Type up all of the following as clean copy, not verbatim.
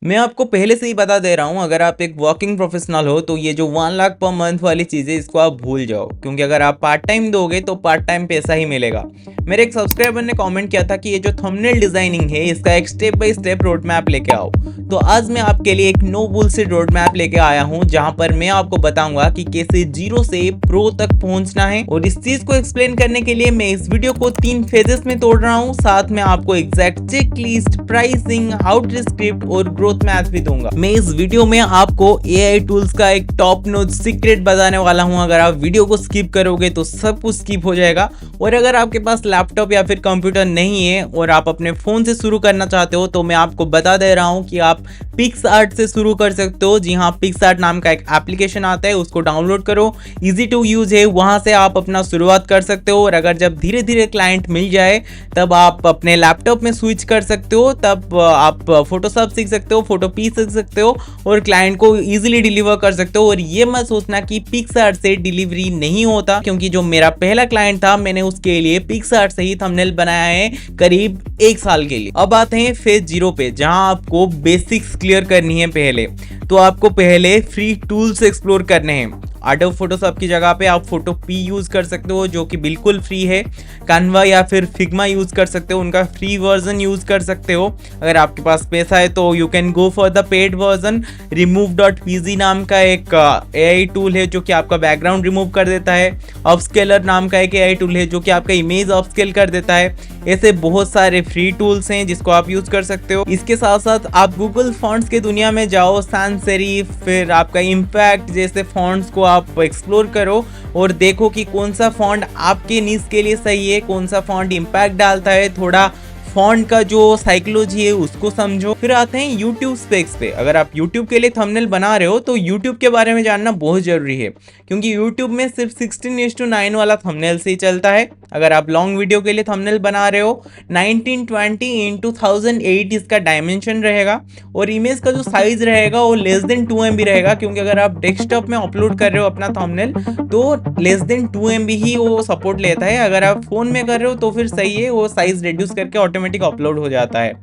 मैं आपको पहले से ही बता दे रहा हूँ, अगर आप एक वर्किंग प्रोफेशनल हो तो ये जो 1 लाख पर मंथ वाली चीज़ें इसको आप भूल जाओ, क्योंकि अगर आप पार्ट टाइम दोगे तो पार्ट टाइम पैसा ही मिलेगा। मेरे एक सब्सक्राइबर ने कमेंट किया था कि ये जो थंबनेल डिजाइनिंग है इसका एक step by step road map लेके आओ। तो आज मैं आपके लिए एक नो बुलशिट रोड मैप लेके आया हूँ, जहाँ पर मैं आपको बताऊंगा कि कैसे जीरो से प्रो तक पहुंचना है। और इस चीज को एक्सप्लेन करने के लिए मैं इस वीडियो को 3 फेजेस में तोड़ रहा हूँ। साथ में आपको exact checklist, pricing, outreach script और ग्रोथ मैथ भी दूंगा। मैं इस वीडियो में आपको एआई टूल्स का एक टॉप नॉच सीक्रेट बताने वाला हूं। अगर आप वीडियो को स्किप करोगे तो सब कुछ स्किप हो जाएगा। और अगर आपके पास लैपटॉप या फिर कंप्यूटर नहीं है और आप अपने फोन से शुरू करना चाहते हो तो मैं आपको बता दे रहा हूं कि आप पिक्सआर्ट से शुरू कर सकते हो। जी हाँ, पिक्सआर्ट नाम का एक एप्लीकेशन आता है, उसको डाउनलोड करो, इजी टू यूज है, वहां से आप अपना शुरुआत कर सकते हो। और अगर जब धीरे धीरे क्लाइंट मिल जाए तब आप अपने लैपटॉप में स्विच कर सकते हो, तब आप फोटोशॉप सीख सकते हो, फोटो पी सकते हो और क्लाइंट को इजीली डिलीवर कर सकते हो। और ये मत सोचना कि पिक्सआर्ट से डिलीवरी नहीं होता, क्योंकि जो मेरा पहला क्लाइंट था मैंने उसके लिए पिक्सआर्ट से ही थंबनेल बनाया है करीब 1 साल के लिए। अब आते हैं फेज 0 पे, जहां आपको बेसिक्स क्लियर करनी है। पहले तो आपको पहले फ्री टूल्स एक्सप्लोर करने हैं। एडोब फोटोशॉप की जगह पे आप फोटो पी यूज कर सकते हो, जो कि बिल्कुल फ्री है। कैनवा या फिर फिग्मा यूज कर सकते हो, उनका फ्री वर्जन यूज कर सकते हो। अगर आपके पास पैसा है तो you can go for the paid version. remove.pg नाम का एक एआई टूल है जो कि आपका बैकग्राउंड रिमूव कर देता है। अपस्केलर नाम का एक एआई टूल है जो कि आपका इमेज अपस्केल कर देता है। ऐसे बहुत सारे फ्री टूल्स हैं जिसको आप यूज कर सकते हो। इसके साथ साथ आप गूगल फॉन्ट्स के दुनिया में जाओ, sans serif, फिर आपका इम्पैक्ट जैसे फॉन्ट्स को आप एक्सप्लोर करो और देखो कि कौन सा फॉन्ट आपके नीड्स के लिए सही है, कौन सा फॉन्ट इम्पैक्ट डालता है। थोड़ा फॉन्ट का जो साइकोलॉजी है उसको समझो। फिर आते हैं यूट्यूब स्पेक्स पे। अगर आप यूट्यूब के लिए थंबनेल बना रहे हो तो यूट्यूब के बारे में जानना बहुत जरूरी है, क्योंकि यूट्यूब में सिर्फ 16:9 वाला थंबनेल से ही चलता है। अगर आप लॉन्ग वीडियो के लिए थंबनेल बना रहे हो 1920x1008 इसका डायमेंशन रहेगा और इमेज का जो साइज रहेगा वो लेस देन 2 MB रहेगा, क्योंकि अगर आप डेस्कटॉप में अपलोड कर रहे हो अपना थंबनेल तो लेस देन 2 MB ही वो सपोर्ट लेता है। अगर आप फोन में कर रहे हो तो फिर सही है, वो साइज रिड्यूस करके ऑटोमेटिक अपलोड हो जाता है।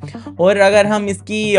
और अगर हम इसकी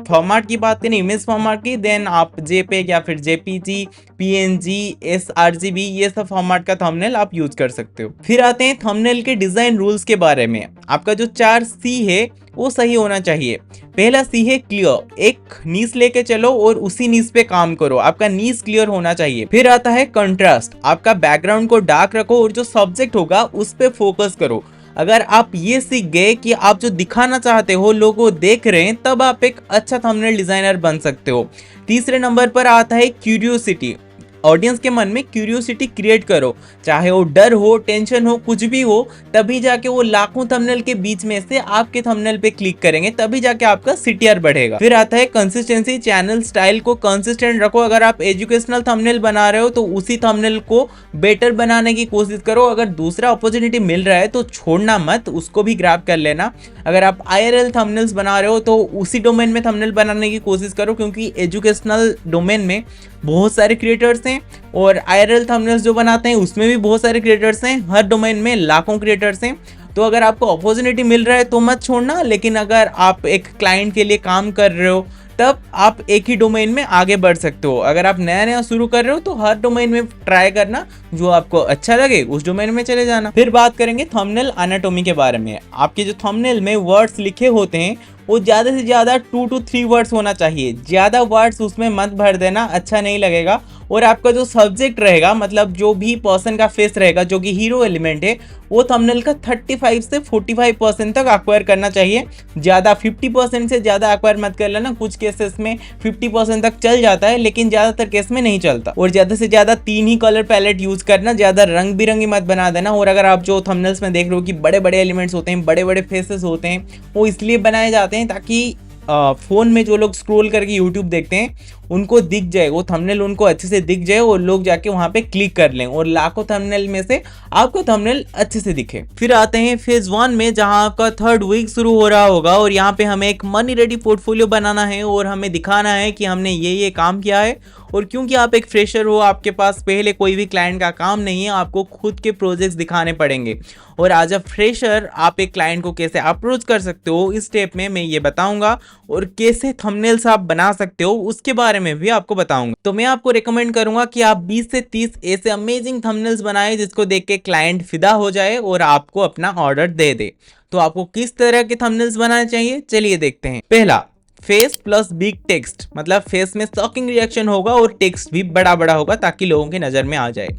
फॉर्मेट की बात करें, इमेज फॉर्मेट की, देन आप जेपेग या फिर जेपीजी, पीएनजी, sRGB ये सब फॉर्मेट का थंबनेल आप यूज कर सकते हो। फिर आते हैं थंबनेल के डिजाइन रूल्स के बारे में। आपका जो 4C है वो सही होना चाहिए। पहला सी है क्लियर, एक नीस लेके चलो और उसी नीस पे काम करो, आपका नीस क्लियर होना चाहिए। फिर आता है कंट्रास्ट, आपका बैकग्राउंड को डार्क रखो और जो सब्जेक्ट होगा उस पे फोकस करो। अगर आप ये सीख गए कि आप जो दिखाना चाहते हो लोग वो देख रहे हैं, तब आप एक अच्छा थंबनेल डिजाइनर बन सकते हो। तीसरे नंबर पर आता है क्यूरियोसिटी। ऑडियंस के मन में क्यूरियोसिटी क्रिएट करो, चाहे वो डर हो, टेंशन हो, कुछ भी हो, तभी जाके वो लाखों थंबनेल के बीच में से आपके थंबनेल पे क्लिक करेंगे, तभी जाके आपका सीटीआर बढ़ेगा। फिर आता है कंसिस्टेंसी, चैनल स्टाइल को कंसिस्टेंट रखो। अगर आप एजुकेशनल थंबनेल बना रहे हो तो उसी थंबनेल को बेटर बनाने की कोशिश करो। अगर दूसरा अपॉर्चुनिटी मिल रहा है तो छोड़ना मत, उसको भी ग्रैब कर लेना। अगर आप IRL थंबनेल्स बना रहे हो तो उसी डोमेन में थंबनेल बनाने की कोशिश करो, क्योंकि एजुकेशनल डोमेन में बहुत सारे क्रिएटर्स हैं और IRL थंबनेल्स जो बनाते हैं उसमें भी बहुत सारे क्रिएटर्स हैं। हर डोमेन में लाखों क्रिएटर्स हैं। तो अगर आपको अपॉर्चुनिटी मिल रहा है तो मत छोड़ना, लेकिन अगर आप एक क्लाइंट के लिए काम कर रहे हो तब आप एक ही डोमेन में आगे बढ़ सकते हो। अगर आप नया नया शुरू कर रहे हो तो हर डोमेन में ट्राई करना, जो आपको अच्छा लगे उस डोमेन में चले जाना। फिर बात करेंगे थंबनेल एनाटॉमी के बारे में। आपके जो थंबनेल में वर्ड्स लिखे होते हैं वो ज़्यादा से ज़्यादा 2 to 3 वर्ड्स होना चाहिए। ज़्यादा वर्ड्स उसमें मत भर देना, अच्छा नहीं लगेगा। और आपका जो सब्जेक्ट रहेगा, मतलब जो भी पर्सन का फेस रहेगा जो कि हीरो एलिमेंट है, वो थंबनेल का 35 से 45% तक एक्वायर करना चाहिए। ज़्यादा 50% से ज़्यादा एक्वायर मत कर लेना। कुछ केसेस में 50% तक चल जाता है, लेकिन ज़्यादातर केस में नहीं चलता। और ज़्यादा से ज़्यादा 3 ही कलर पैलेट यूज करना, ज़्यादा रंग बिरंगी मत बना देना। और अगर आप जो थंबनेल्स में देख रहे हो कि बड़े बड़े एलिमेंट्स होते हैं, बड़े बड़े फेसेस होते हैं, वो इसलिए बनाए जाते हैं ताकि फोन में जो लोग स्क्रॉल करके यूट्यूब देखते हैं उनको दिख जाए, वो थंबनेल उनको अच्छे से दिख जाए और लोग जाके वहां पे क्लिक कर लें और लाखों थंबनेल में से आपको थंबनेल अच्छे से दिखे। फिर आते हैं फेज 1 में, जहां आपका 3rd वीक शुरू हो रहा होगा और यहाँ पे हमें एक मनी रेडी पोर्टफोलियो बनाना है और हमें दिखाना है कि हमने ये काम किया है और क्योंकि आप एक फ्रेशर हो, आपके पास पहले कोई भी क्लाइंट का काम नहीं है, आपको खुद के प्रोजेक्ट्स दिखाने पड़ेंगे। और एज अ फ्रेशर आप एक क्लाइंट को कैसे अप्रोच कर सकते हो, इस स्टेप में मैं ये बताऊंगा, और कैसे थंबनेल्स आप बना सकते हो उसके बारे में भी आपको बताऊंगा। तो मैं आपको रिकमेंड करूंगा कि आप 20 से 30 ऐसे अमेजिंग थंबनेल्स बनाएं जिसको देख के क्लाइंट फिदा हो जाए और आपको अपना ऑर्डर दे दे। तो आपको किस तरह के थंबनेल्स बनाने चाहिए, चलिए देखते हैं। पहला, फेस प्लस बिग टेक्स्ट, मतलब फेस में शॉकिंग रिएक्शन होगा और टेक्स्ट भी बड़ा बड़ा होगा ताकि लोगों की नजर में आ जाए।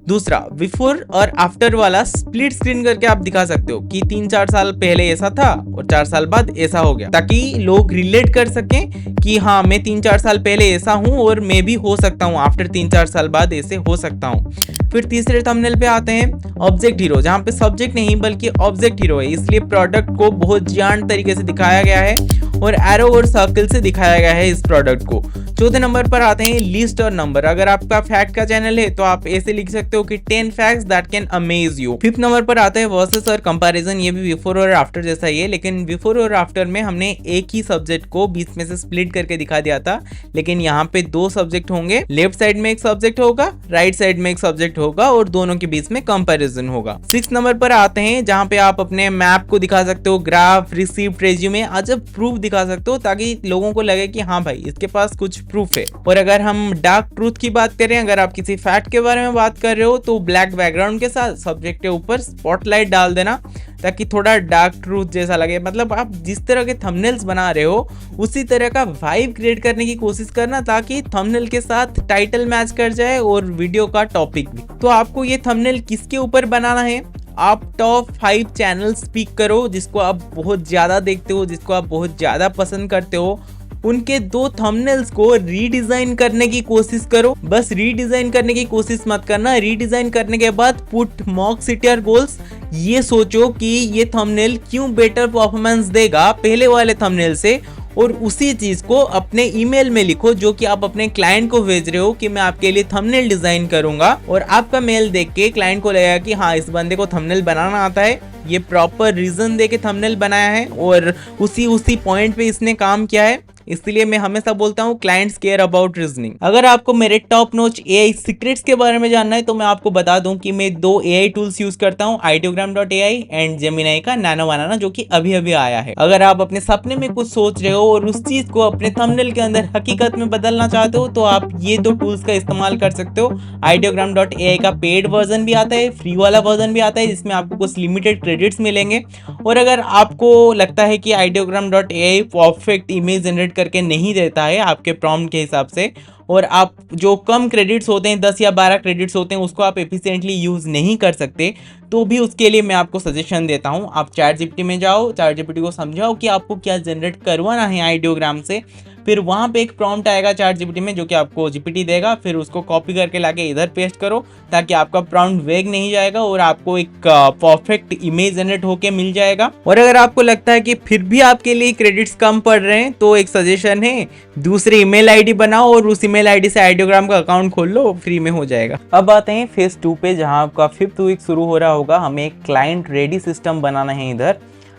दूसरा, बिफोर और आफ्टर वाला स्प्लिट स्क्रीन करके आप दिखा सकते हो कि 3-4 साल पहले ऐसा था और 4 साल बाद ऐसा हो गया, ताकि लोग रिलेट कर सकें कि हाँ मैं 3-4 साल पहले ऐसा हूं और मैं भी हो सकता हूं, आफ्टर 3-4 साल बाद ऐसे हो सकता हूं। फिर तीसरे थंबनेल पे आते हैं ऑब्जेक्ट हीरो, जहां पे सब्जेक्ट नहीं बल्कि ऑब्जेक्ट हीरो है, इसलिए प्रोडक्ट को बहुत जान तरीके से दिखाया गया है और एरो और सर्कल से दिखाया गया है इस प्रोडक्ट को। चौथे नंबर पर आते हैं लिस्ट और नंबर। अगर आपका फैक्ट का चैनल है तो आप ऐसे लिख सकते हो कि 10 facts that can amaze you. Fifth number पर आते हैं वर्सेस और कंपैरिजन। ये भी बिफोर और आफ्टर जैसा ही है, लेकिन बिफोर और आफ्टर में हमने एक ही सब्जेक्ट को 20 में से स्प्लिट करके दिखा दिया था, लेकिन यहाँ पे 2 सब्जेक्ट होंगे। लेफ्ट साइड में एक सब्जेक्ट होगा, राइट साइड में एक सब्जेक्ट होगा और दोनों के बीच में कंपैरिजन होगा। 6 नंबर पर आते हैं जहाँ पे आप अपने मैप को दिखा सकते हो, ग्राफ, रिसीप्ट, रेज्यूमे, अजब प्रूफ दिखा सकते हो ताकि लोगों को लगे कि हाँ भाई इसके पास कुछ प्रूफ है। और अगर हम डार्क ट्रूथ की बात करें, अगर आप किसी फैक्ट के बारे में बात कर रहे हो तो ब्लैक बैकग्राउंड के साथ सब्जेक्ट के ऊपर स्पॉटलाइट डाल देना ताकि थोड़ा डार्क ट्रूथ जैसा लगे। मतलब आप जिस तरह के थंबनेल्स बना रहे हो उसी तरह का वाइब क्रिएट करने की कोशिश करना ताकि थंबनेल के साथ टाइटल मैच कर जाए और वीडियो का टॉपिक भी। तो आपको ये थंबनेल किसके ऊपर बनाना है, आप टॉप 5 चैनल्स पिक करो जिसको आप बहुत ज्यादा देखते हो, जिसको आप बहुत ज्यादा पसंद करते हो, उनके 2 थंबनेल्स को रीडिजाइन करने की कोशिश करो। बस रीडिजाइन करने की कोशिश मत करना, रीडिजाइन करने के बाद पुट मॉक सिटियर गोल्स। ये सोचो कि ये थंबनेल क्यों बेटर परफॉर्मेंस देगा पहले वाले थंबनेल से, और उसी चीज को अपने ईमेल में लिखो जो कि आप अपने क्लाइंट को भेज रहे हो कि मैं आपके लिए थंबनेल डिजाइन करूंगा। और आपका मेल देख के क्लाइंट को लगेगा कि हाँ इस बंदे को थंबनेल बनाना आता है, ये प्रॉपर रीजन दे के थंबनेल बनाया है और उसी पॉइंट पे इसने काम किया है। इसलिए मैं हमेशा बोलता हूँ क्लाइंट्स केयर अबाउट रीजनिंग। अगर आपको मेरे टॉप नॉच एआई सीक्रेट्स के बारे में जानना है तो मैं आपको बता दूं कि मैं 2 एआई टूल्स यूज करता हूँ, ideogram.ai एंड जेमिनी का नैनो बनाना, जो कि अभी अभी आया है। अगर आप अपने सपने में कुछ सोच रहे हो और उस चीज को अपने थंबनेल के अंदर हकीकत में बदलना चाहते हो तो आप ये 2 टूल्स का इस्तेमाल कर सकते हो। ideogram.ai का पेड वर्जन भी आता है, फ्री वाला वर्जन भी आता है जिसमें आपको कुछ लिमिटेड क्रेडिट्स मिलेंगे। और अगर आपको लगता है कि ideogram.ai परफेक्ट इमेज जनरेट करके नहीं देता है आपके प्रॉम्प्ट के हिसाब से, और आप जो कम क्रेडिट्स होते हैं 10 या 12 क्रेडिट्स होते हैं उसको आप एफिशिएंटली यूज नहीं कर सकते, तो भी उसके लिए मैं आपको सजेशन देता हूं, आप ChatGPT में जाओ, ChatGPT को समझाओ कि आपको क्या जनरेट करवाना है आइडियोग्राम से। फिर वहां पे एक प्रॉम्प्ट आएगा ChatGPT में जो कि आपको GPT देगा, फिर उसको कॉपी करके लाके इधर पेस्ट करो ताकि आपका प्रॉम्प्ट वेग नहीं जाएगा और आपको एक परफेक्ट इमेज जनरेट होके मिल जाएगा। और अगर आपको लगता है कि फिर भी आपके लिए क्रेडिट्स कम पड़ रहे हैं तो एक सजेशन है, दूसरी ईमेल आईडी बनाओ और उस ईमेल आईडी से आइडियोग्राम का अकाउंट खोल लो, फ्री में हो जाएगा। अब आते हैं फेज 2 पे जहां आपका 5th वीक शुरू हो रहा होगा। हमें एक क्लाइंट रेडी सिस्टम बनाना है। इधर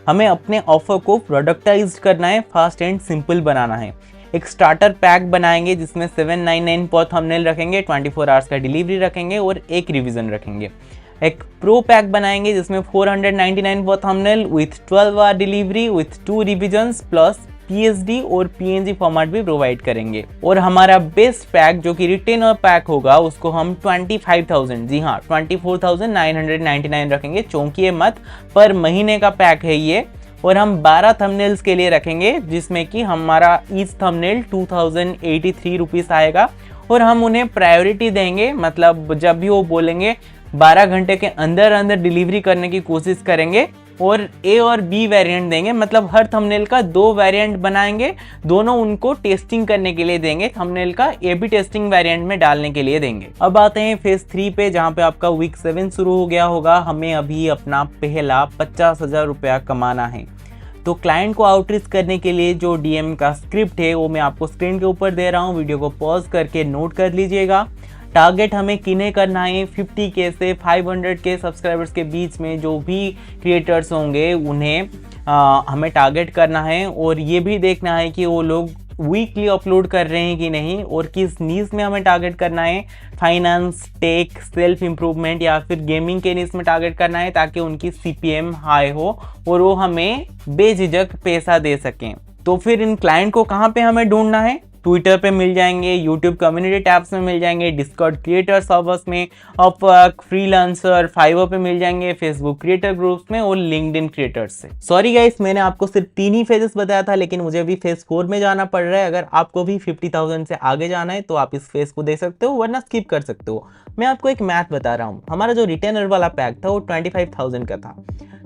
हमें अपने ऑफर को प्रोडक्टाइज करना है, फास्ट एंड सिंपल बनाना है। एक स्टार्टर पैक बनाएंगे जिसमें 799 पर थंबनेल रखेंगे, 24 आवर्स का डिलीवरी रखेंगे और एक रिवीजन रखेंगे। एक प्रो पैक बनाएंगे जिसमें 499 पर thumbnail with 12 hour delivery with 2 revisions plus PSD और PNG फॉर्मेट भी प्रोवाइड करेंगे। और हमारा बेस्ट पैक जो कि रिटेनर पैक होगा उसको हम 25,000, जी हाँ 24,999 रखेंगे। चौंकिए मत, पर महीने का पैक है ये। और हम 12 थंबनेल्स के लिए रखेंगे जिसमें कि हमारा ईच थंबनेल 2083 रुपीस आएगा। और हम उन्हें प्रायोरिटी देंगे, मतलब जब भी वो बोलेंगे 12 घंटे के अंदर अंदर डिलीवरी करने की कोशिश करेंगे। और A और B वेरिएंट देंगे, मतलब हर थंबनेल का 2 वेरिएंट बनाएंगे, दोनों उनको टेस्टिंग करने के लिए देंगे। थंबनेल का AB टेस्टिंग वेरिएंट में डालने के लिए देंगे। अब आते हैं फेज 3 पे जहां पे आपका वीक 7 शुरू हो गया होगा। हमें अभी अपना पहला 50,000 रुपया कमाना है। तो क्लाइंट को आउटरीच करने के लिए जो DM का स्क्रिप्ट है वो मैं आपको स्क्रीन के ऊपर दे रहा हूँ, वीडियो को पॉज करके नोट कर लीजिएगा। टारगेट हमें किन्हें करना है, 50K से 500K सब्सक्राइबर्स के बीच में जो भी क्रिएटर्स होंगे उन्हें हमें टारगेट करना है। और ये भी देखना है कि वो लोग वीकली अपलोड कर रहे हैं कि नहीं, और किस नीश में हमें टारगेट करना है, फाइनेंस, टेक, सेल्फ इम्प्रूवमेंट या फिर गेमिंग के नीश में टारगेट करना है, ताकि उनकी CPM हाई हो और वो हमें बेझिझक पैसा दे सकें। तो फिर इन क्लाइंट को कहाँ पे हमें ढूंढना है? ट्विटर पे मिल जाएंगे, यूट्यूब कम्युनिटी टैब्स में मिल जाएंगे, डिस्कॉर्ड क्रिएटर सर्वर्स में, अपवर्क, फ्रीलांसर, फाइवर पे मिल जाएंगे, फेसबुक क्रिएटर ग्रुप्स में और लिंक्डइन क्रिएटर्स से। सॉरी गाइस, मैंने आपको सिर्फ 3 ही फेजेस बताया था, लेकिन मुझे भी फेज 4 में जाना पड़ रहा है। अगर आपको भी 50,000 से आगे जाना है तो आप इस फेज को दे सकते हो, वरना स्किप कर सकते हो। मैं आपको एक मैथ बता रहा हूँ। हमारा जो रिटेनर वाला पैक था वो 25,000 का था।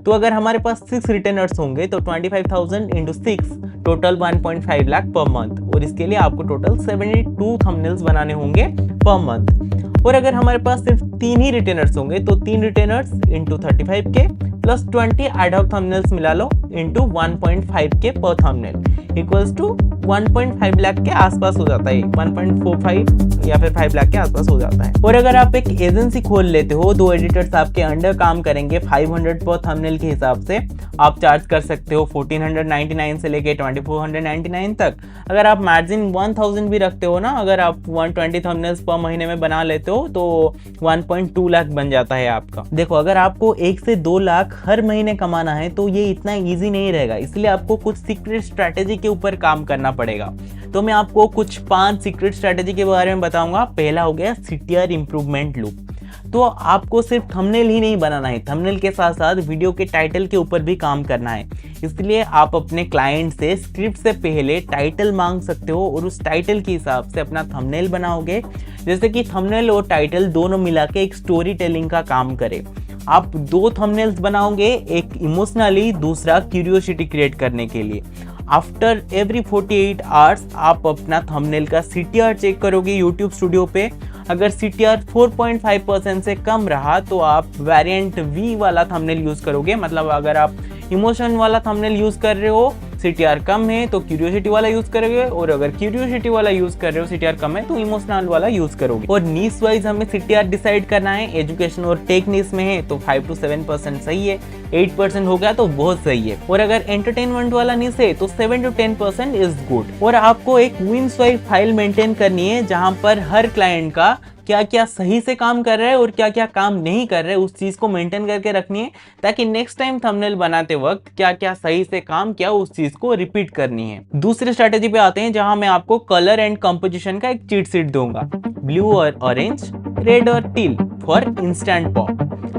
तो अगर हमारे पास 6 रिटेनर्स होंगे तो 25,000 into 6 total 1.5 lakh per month, और इसके लिए आपको टोटल 72 थंबनेल्स बनाने होंगे पर मंथ। और अगर हमारे पास सिर्फ 3 ही रिटेनर्स होंगे तो 3 retainers into 35K plus 20 ad hoc thumbnails मिला लो इंटू 1.5K पर थंबनेल इक्वल्स टू 1.5 लाख के आसपास हो जाता है, 1.45 या फिर 5 लाख के आसपास हो जाता है। और अगर आप एक एजेंसी खोल लेते हो, 2 एडिटर्स आपके अंडर काम करेंगे, 500 पर थंबनेल के हिसाब से आप चार्ज कर सकते हो 1499 से लेके 2499 तक। अगर आप मार्जिन 1000 भी रखते हो ना, अगर आप 120 थंबनेल्स पर महीने में बना लेते हो तो 1.2 लाख बन जाता है आपका। देखो, अगर आपको 1 से 2 लाख हर महीने कमाना है तो ये इतना इजी नहीं रहेगा, इसलिए आपको कुछ सीक्रेट स्ट्रैटेजी के ऊपर काम करना पड़ेगा। तो मैं आपको कुछ 5 सीक्रेट स्ट्रैटेजी के बारे में बताऊंगा। पहला हो गया CTR इंप्रूवमेंट लूप। तो आपको सिर्फ थंबनेल ही नहीं बनाना है, थंबनेल के साथ साथ वीडियो के टाइटल के ऊपर भी काम करना है। इसलिए आप अपने क्लाइंट से स्क्रिप्ट से पहले टाइटल मांग सकते हो और उस टाइटल के हिसाब से अपना थंबनेल बनाओगे, जैसे कि थंबनेल और टाइटल दोनों मिला के एक स्टोरी टेलिंग का काम करे। आप 2 थंबनेल्स बनाओगे, एक इमोशनली, दूसरा क्यूरियोसिटी क्रिएट करने के लिए। आफ्टर एवरी 48 आवर्स आप अपना थंबनेल का CTR चेक करोगे YouTube स्टूडियो पे। अगर CTR 4.5% से कम रहा तो आप वेरिएंट V वाला थंबनेल यूज करोगे। मतलब अगर आप इमोशन वाला थंबनेल यूज कर रहे हो, CTR कम है तो क्यूरियोसिटी वाला यूज करोगे, और अगर क्यूरियोसिटी वाला यूज कर रहे हो, CTR कम है तो इमोशनल वाला यूज करोगे। और नीश वाइज हमें CTR डिसाइड करना है। एजुकेशन और टेक नीश में है तो 5 to 7% सही है, 8% हो गया तो बहुत सही है। और अगर एंटरटेनमेंट वाला नीश है तो 7 to 10% इज गुड। और आपको एक विन स्वाइप फाइल मेंटेन करनी है, जहां पर हर क्लाइंट का क्या क्या सही से काम कर रहा है और क्या क्या काम नहीं कर रहे है, उस चीज को मेंटेन करके रखनी है, ताकि नेक्स्ट टाइम थंबनेल बनाते वक्त क्या क्या सही से काम किया उस चीज को रिपीट करनी है। दूसरी स्ट्रेटेजी पे आते हैं, जहां मैं आपको कलर एंड कंपोजिशन का एक चीट शीट दूंगा। ब्लू और ऑरेंज, रेड और teal for instant pop,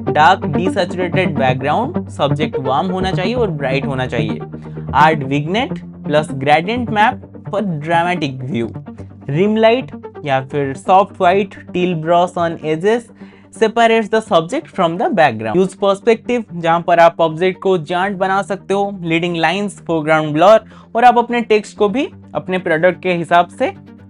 dark desaturated background, subject warm होना चाहिए और ब्राइट होना चाहिए, art vignette plus gradient map for dramatic view, rim light या फिर soft white teal brush on edges separates the subject from the background. Use perspective, जहां पर आप ऑब्जेक्ट को जांट बना सकते हो, लीडिंग लाइंस, फोरग्राउंड ब्लर, और आप अपने टेक्स्ट को भी अपने प्रोडक्ट के हिसाब से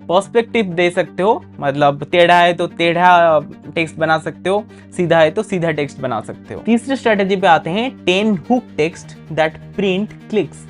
पर्सपेक्टिव दे सकते हो। मतलब टेढ़ा है तो टेढ़ा टेक्स्ट बना सकते हो, सीधा है तो सीधा टेक्स्ट बना सकते हो। तीसरी स्ट्रेटेजी पे आते हैं 10 hook text that print clicks.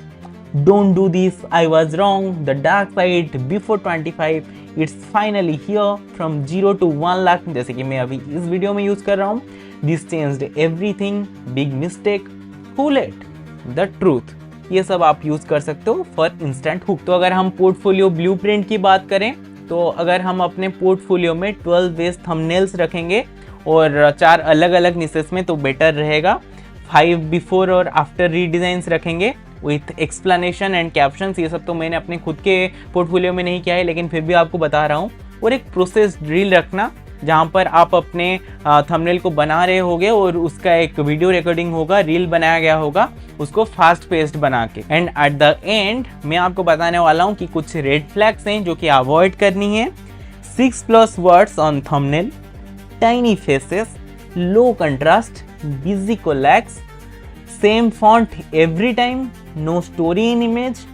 Don't do this, I was wrong, the dark side before 25, it's finally here, from 0 to 1 lakh, जैसे कि मैं अभी इस वीडियो में यूज कर रहा हूँ। This changed everything, big mistake, who let, the truth, ये सब आप यूज कर सकते हो फॉर इंस्टेंट हुक। तो अगर हम पोर्टफोलियो ब्लूप्रिंट की बात करें तो अगर हम अपने पोर्टफोलियो में 12 बेस थंबनेल्स रखेंगे और 4 अलग अलग निशेस में तो बेटर रहेगा। 5 बिफोर और आफ्टर रीडिजाइंस रखेंगे विथ एक्सप्लेनेशन एंड कैप्शंस। ये सब तो मैंने अपने खुद के पोर्टफोलियो में नहीं किया है, लेकिन फिर भी आपको बता रहा हूँ। और एक प्रोसेस रील रखना, जहाँ पर आप अपने थंबनेल को बना रहे होगे और उसका एक वीडियो रिकॉर्डिंग होगा, रील बनाया गया होगा, उसको फास्ट पेस्ट बना के। एंड एट द एंड मैं आपको बताने वाला हूँ कि कुछ रेड फ्लैग्स हैं जो कि अवॉइड करनी है। 6+ words on thumbnail, tiny faces, low contrast, busy collages, same font every time, no story in image,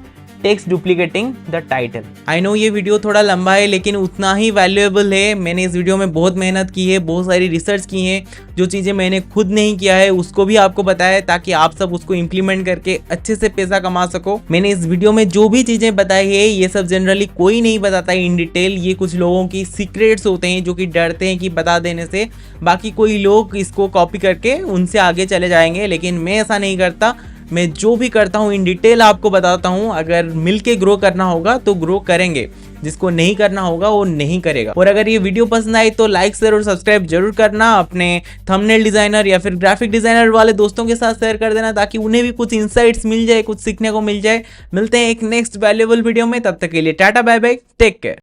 text duplicating the title. I know ये वीडियो थोड़ा लंबा है, लेकिन उतना ही वैल्यूएबल है। मैंने इस वीडियो में बहुत मेहनत की है, बहुत सारी रिसर्च की है। जो चीज़ें मैंने खुद नहीं किया है उसको भी आपको बताया, ताकि आप सब उसको इम्प्लीमेंट करके अच्छे से पैसा कमा सको। मैंने इस वीडियो में जो भी चीज़ें बताई है ये सब जनरली कोई नहीं बताता है इन डिटेल। ये कुछ लोगों की सीक्रेट्स होते हैं जो कि डरते हैं कि बता देने से बाकी कोई लोग इसको कॉपी करके उनसे आगे चले जाएंगे, लेकिन मैं ऐसा नहीं करता। मैं जो भी करता हूँ इन डिटेल आपको बताता हूँ। अगर मिल के ग्रो करना होगा तो ग्रो करेंगे, जिसको नहीं करना होगा वो नहीं करेगा। और अगर ये वीडियो पसंद आई तो लाइक शेयर और सब्सक्राइब जरूर करना। अपने थंबनेल डिजाइनर या फिर ग्राफिक डिजाइनर वाले दोस्तों के साथ शेयर कर देना, ताकि उन्हें भी कुछ इंसाइट्स मिल जाए, कुछ सीखने को मिल जाए। मिलते हैं एक नेक्स्ट वैल्यूएबल वीडियो में, तब तक के लिए tata bye bye, take care.